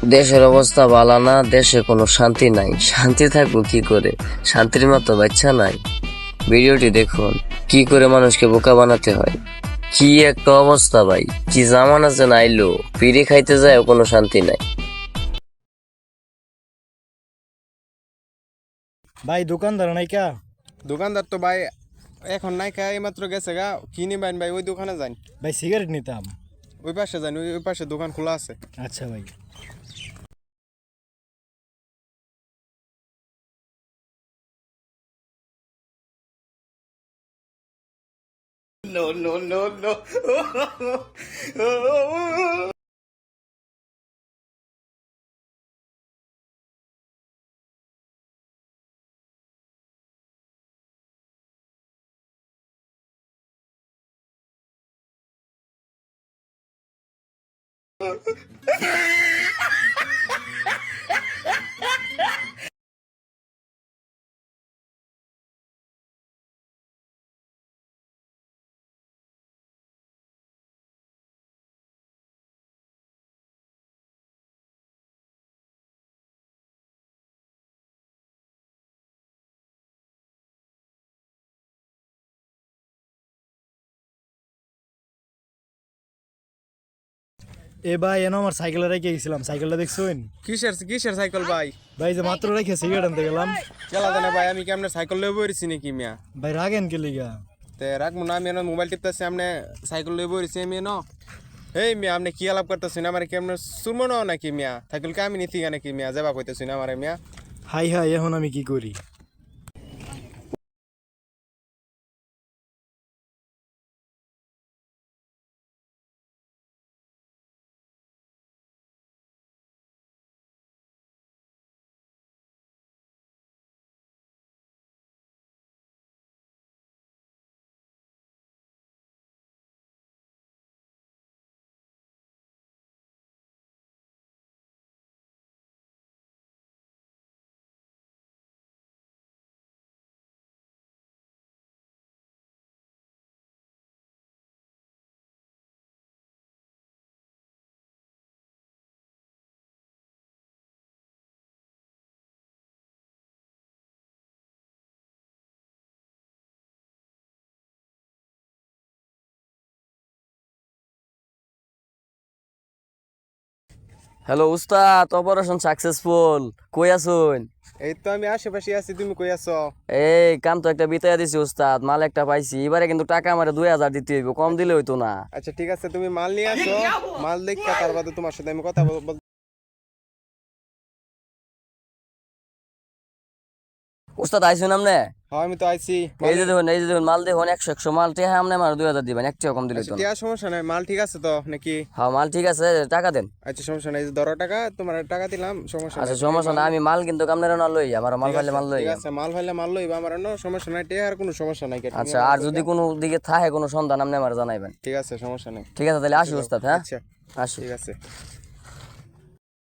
দেশের অবস্থা ভালো না, দেশে কোনো শান্তি নাই। শান্তি থাকবো কি করে? শান্তির মতো বাচ্চা নাই। ভিডিওটি দেখুন, কি করে মানুষকে বোকা বানাতে হয়। কি একটা অবস্থা ভাই, কি জামানা যে আইলো, পিড়ে খাইতে যায় কোনো শান্তি নাই। ভাই দোকানদার নাই কা? দোকানদার তো ভাই এখন নাই খাই মাত্র গেছে গা। কি নিবেন ভাই? ওই দোকানে যান। ভাই সিগারেট নিতাম। ওই পাশে যান, ওই পাশে দোকান খোলা আছে। আচ্ছা ভাই। এ ভাই এনো আমার সাইকেল রেখে গেছিলাম, সাইকেলটা দেখছুন? কিসের কিসের সাইকেল ভাই? ভাই যে মাত্র রেখে সিগারেট আনতে গেলাম। কেলা জানে ভাই, আমি কি আপনার সাইকেল লয়ে বইছি নাকি মিয়া? ভাই রাগেন কে লিগা? তে রাখবো না, আমি এনে মোবাইল টিপতেছি, আপনি সাইকেল লয়ে বইছি আমি ন। এই মিয়া, আপনি কি আলাপ করতেছেন? আমার কি আপনার সুরমো ন নাকি মিয়া? সাইকেল কে আমি নিতি নাকি মিয়া? যাবা কইতেছি না আমারে মিয়া। হাই হাই, এখন আমি কি করি? হ্যালো উস্তাদ, অপারেশন সাকসেসফুল। কই আছুন? এই তো আমি আশেপাশে আছি, তুমি কই আছো? এই কাম তো একটা বিতাইয়া দিছি উস্তাদ, মাল একটা পাইছি। এবারে কিন্তু টাকা আমারে 2000 দিতে হইব, কম দিলে হইতো না। আচ্ছা ঠিক আছে, তুমি মাল নিয়ে আসো। মাল দেখা তার বাদে তোমার সাথে আমি কথা বলবো। উস্তাদ আইসুন আমনে? হ্যাঁ আমি তো আইছি। এই যে দেখুন, এই যে দেখুন, মাল দেখুন, 100 মাল টেহা আমনে আমার 2000 দিবেন, একটিও কম দিলে আচ্ছা হইতো না। ঠিক আছে, সমস্যা নাই। মাল ঠিক আছে তো নাকি? হ্যাঁ মাল ঠিক আছে, টাকা দেন। আচ্ছা সমস্যা নাই, এই যে 10 টাকা তোমার টাকা দিলাম, সমস্যা নাই। আচ্ছা তুমি সমস্যা না, মাল- আমি মাল কিন্তু আপনারা না লই, আমার মাল ঠিক ফাইলে আছে, মাল লই। ঠিক আছে, মাল ফাইলে মাল লইবা আমার অন্য সমস্যা নাই, টেহার কোনো সমস্যা নাই। আচ্ছা, আর যদি কোনো দিকে থাকে কোনো সন্ধান আপনি আমার জানাইবেন। ঠিক আছে, সমস্যা নাই। ঠিক আছে, তাহলে আসি উস্তাদ, হ্যাঁ আচ্ছা আসি। ঠিক আছে।